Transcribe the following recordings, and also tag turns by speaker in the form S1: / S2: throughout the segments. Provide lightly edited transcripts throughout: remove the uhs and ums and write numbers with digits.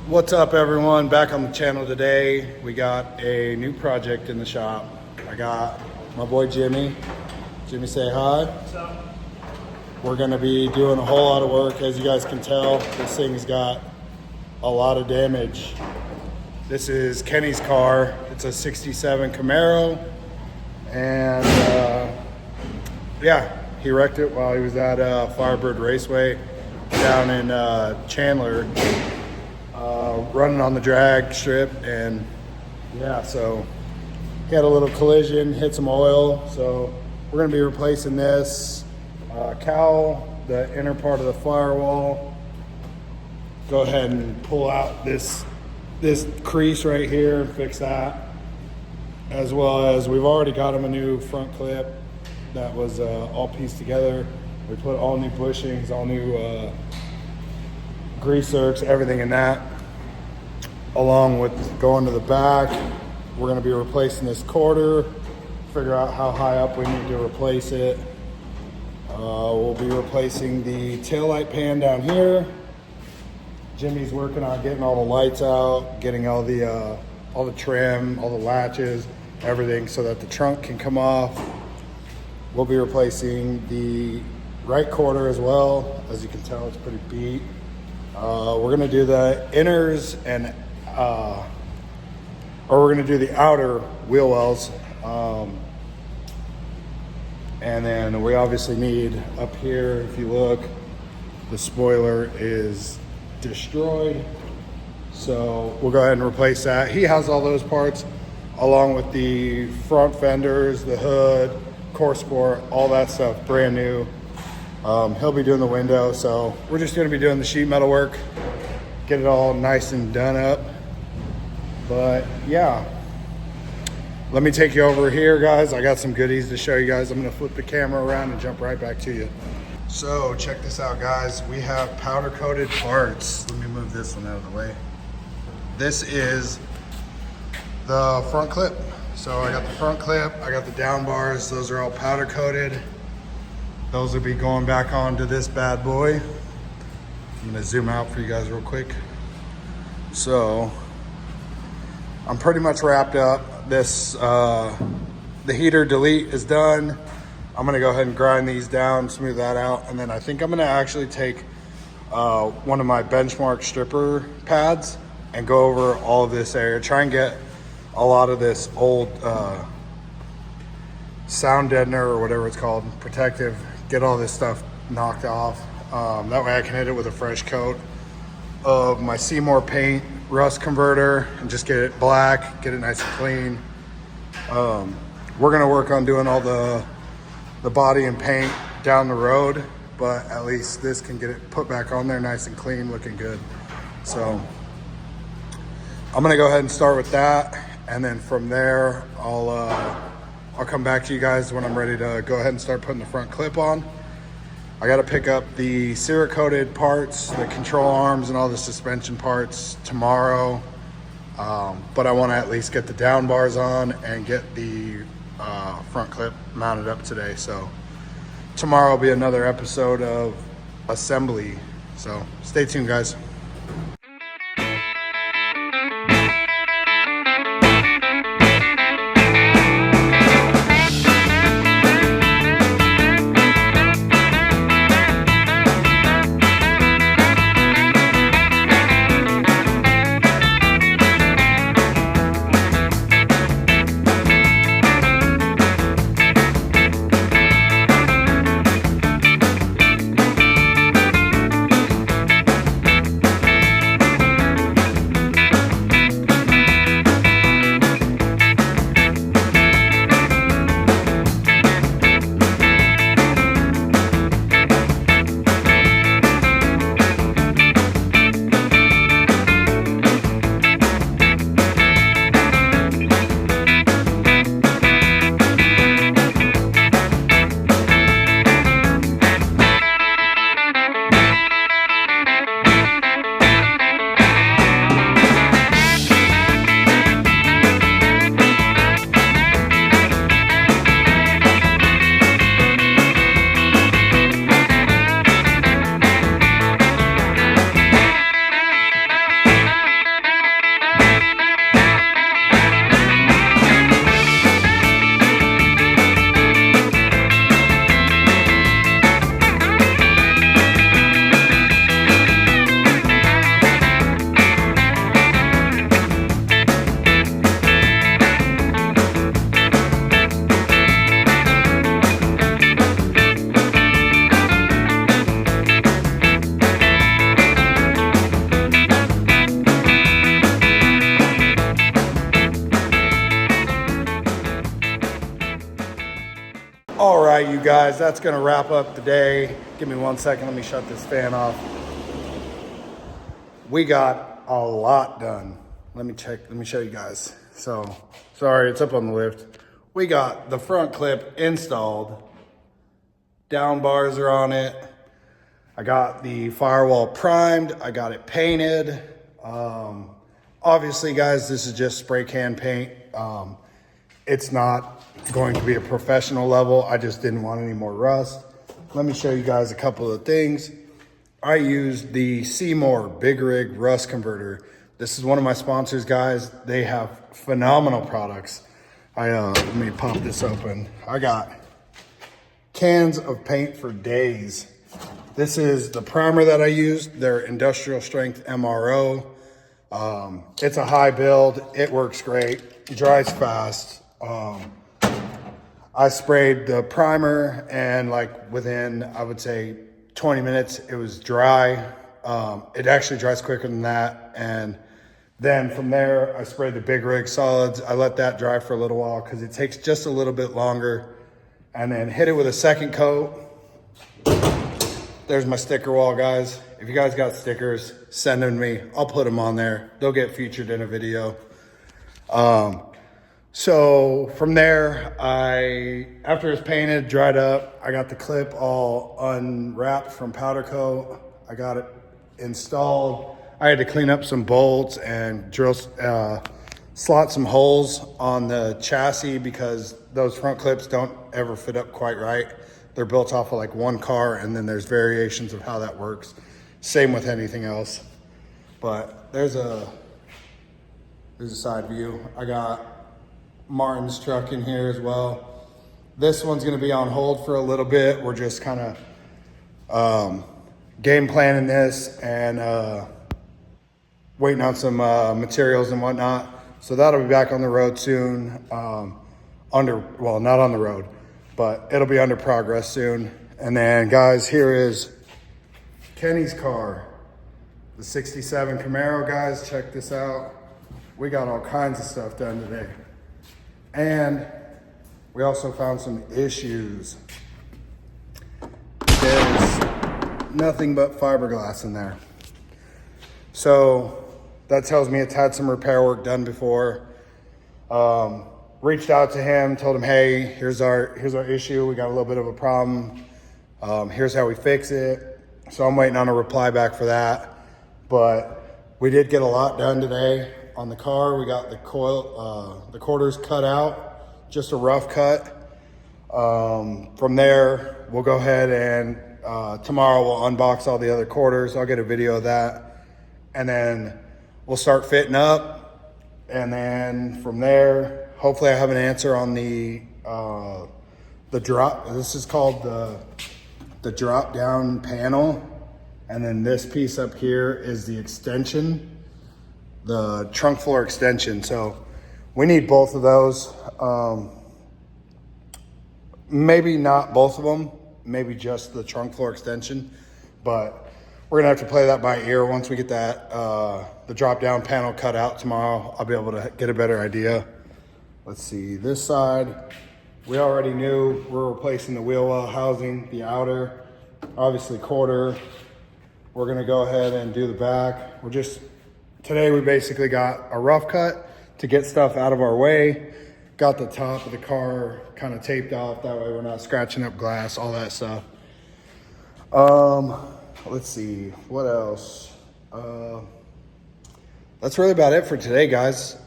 S1: What's up, everyone? Back on the channel today. We got a new project in the shop. I got my boy Jimmy. Jimmy, say hi.
S2: What's up?
S1: We're gonna be doing a whole lot of work. As you guys can tell, this thing's got a lot of damage. This is Kenny's car. It's a 67 Camaro. And yeah, he wrecked it while he was at Firebird Raceway down in Chandler, running on the drag strip. And yeah, so he had a little collision, hit some oil. So we're gonna be replacing this cowl, the inner part of the firewall. Go ahead and pull out this crease right here and fix that, as well as we've already got him a new front clip that was all pieced together. We put all new bushings, all new grease zerks, everything in that, along with going to the back. We're going to be replacing this quarter, figure out how high up we need to replace it. We'll be replacing the taillight pan down here. Jimmy's working on getting all the lights out, getting all the trim, all the latches, everything, so that the trunk can come off. We'll be replacing the right quarter as well. As you can tell, it's pretty beat. We're gonna do the inners and or we're gonna do the outer wheel wells. And then we obviously need up here, if you look, the spoiler is destroyed. So we'll go ahead and replace that. He has all those parts along with the front fenders, the hood, core sport, all that stuff, brand new. He'll be doing the window. So we're just gonna be doing the sheet metal work, get it all nice and done up. But yeah. Let me take you over here, guys. I got some goodies to show you guys. I'm gonna flip the camera around and jump right back to you. So check this out, guys. We have powder coated parts. Let me move this one out of the way. This is the front clip. So I got the front clip, I got the down bars. Those are all powder coated. Those will be going back onto this bad boy. I'm gonna zoom out for you guys real quick. So I'm pretty much wrapped up. This, the heater delete is done. I'm gonna go ahead and grind these down, smooth that out. And then I think I'm gonna actually take one of my benchmark stripper pads and go over all of this area. Try and get a lot of this old sound deadener or whatever it's called, protective, get all this stuff knocked off. That way I can hit it with a fresh coat of my Seymour paint rust converter and just get it black, get it nice and clean. We're gonna work on doing all the body and paint down the road, but at least this can get it put back on there nice and clean, looking good. So I'm gonna go ahead and start with that, and then from there I'll come back to you guys when I'm ready to go ahead and start putting the front clip on. I got to pick up the Cerakoted parts, the control arms and all the suspension parts tomorrow. But I want to at least get the down bars on and get the front clip mounted up today. So tomorrow will be another episode of assembly. So stay tuned, guys. guys, that's gonna wrap up the day. Give me 1 second, let me shut this fan off. We got a lot done. Let me show you guys. So, sorry, it's up on the lift. We got the front clip installed. Down bars are on it. I got the firewall primed. I got it painted. Obviously, guys, this is just spray can paint. It's not going to be a professional level. I just didn't want any more rust. Let me show you guys a couple of things. I used the Seymour Big Rig Rust Converter. This is one of my sponsors, guys. They have phenomenal products. Let me pop this open. I got cans of paint for days. This is the primer that I used, their industrial strength MRO. It's a high build, it works great, it dries fast. I sprayed the primer and like within, I would say 20 minutes, it was dry. It actually dries quicker than that. And then from there, I sprayed the Big Rig solids. I let that dry for a little while because it takes just a little bit longer. And then hit it with a second coat. There's my sticker wall, guys. If you guys got stickers, send them to me. I'll put them on there. They'll get featured in a video. So from there, after it's painted, dried up, I got the clip all unwrapped from powder coat. I got it installed. I had to clean up some bolts and slot some holes on the chassis because those front clips don't ever fit up quite right. They're built off of like one car, and then there's variations of how that works. Same with anything else. But there's a side view. I got Martin's truck in here as well. This one's gonna be on hold for a little bit. We're just kind of game planning this and waiting on some materials and whatnot. So that'll be back on the road soon. Well, not on the road, but it'll be under progress soon. And then guys, here is Kenny's car, the 67 Camaro. Guys, check this out. We got all kinds of stuff done today. And we also found some issues. There's nothing but fiberglass in there. So that tells me it's had some repair work done before. Reached out to him, told him, hey, here's our issue. We got a little bit of a problem. Here's how we fix it. So I'm waiting on a reply back for that. But we did get a lot done today on the car. We got the the quarters cut out, just a rough cut. From there, we'll go ahead and tomorrow we'll unbox all the other quarters. I'll get a video of that. And then we'll start fitting up. And then from there, hopefully I have an answer on the drop. This is called the drop down panel. And then this piece up here is the extension, the trunk floor extension. So we need both of those. Maybe not both of them, maybe just the trunk floor extension, but we're gonna have to play that by ear. Once we get that, the drop down panel cut out tomorrow, I'll be able to get a better idea. Let's see, this side, we already knew we're replacing the wheel well housing, the outer, obviously quarter. We're gonna go ahead and do the back. Today we basically got a rough cut to get stuff out of our way. Got the top of the car kind of taped off. That way we're not scratching up glass, all that stuff. Let's see, what else? That's really about it for today, guys.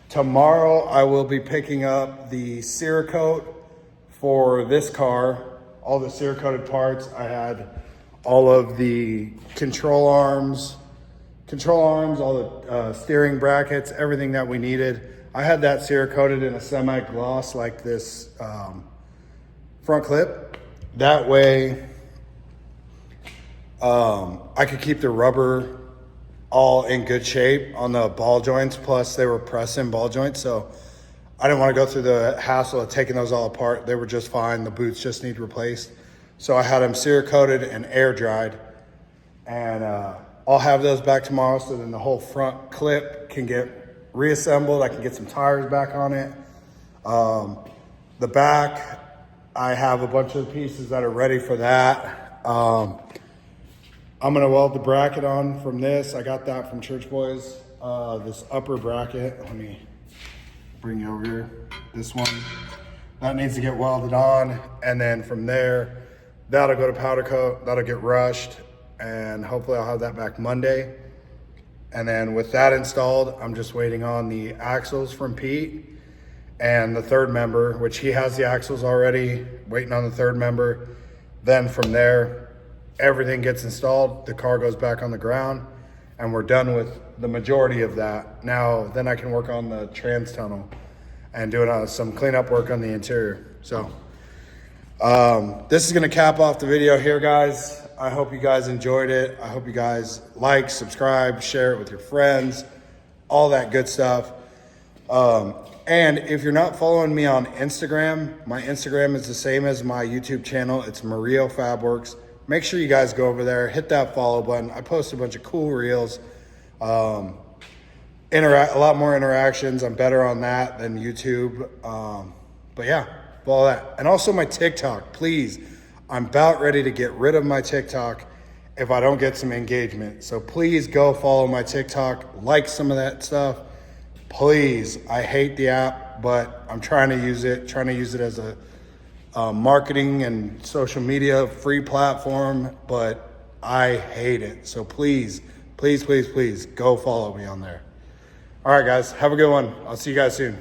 S1: Tomorrow I will be picking up the Cerakote for this car, all the Cerakoted parts. I had all of the control arms, all the steering brackets, everything that we needed. I had that Cerakoted in a semi-gloss like this front clip. That way I could keep the rubber all in good shape on the ball joints. Plus they were press-in ball joints, so I didn't want to go through the hassle of taking those all apart. They were just fine. The boots just need replaced. So I had them Cerakoted and air dried, and I'll have those back tomorrow so then the whole front clip can get reassembled. I can get some tires back on it. The back, I have a bunch of pieces that are ready for that. I'm gonna weld the bracket on from this. I got that from Church Boys. This upper bracket, let me bring you over here. This one, that needs to get welded on. And then from there, that'll go to powder coat, that'll get rushed, and hopefully I'll have that back Monday. And then with that installed, I'm just waiting on the axles from Pete and the third member, which he has the axles already, waiting on the third member. Then from there, everything gets installed, the car goes back on the ground, and we're done with the majority of that. Now, then I can work on the trans tunnel and doing some cleanup work on the interior. So this is gonna cap off the video here, guys. I hope you guys enjoyed it. I hope you guys like, subscribe, share it with your friends, all that good stuff. And if you're not following me on Instagram, my Instagram is the same as my YouTube channel. It's Murillo Fabworks. Make sure you guys go over there, hit that follow button. I post a bunch of cool reels, a lot more interactions. I'm better on that than YouTube. But yeah, follow that. And also my TikTok, please. I'm about ready to get rid of my TikTok if I don't get some engagement. So please go follow my TikTok, like some of that stuff. Please, I hate the app, but I'm trying to use it as a marketing and social media free platform, but I hate it. So please, please, please, please go follow me on there. All right, guys, have a good one. I'll see you guys soon.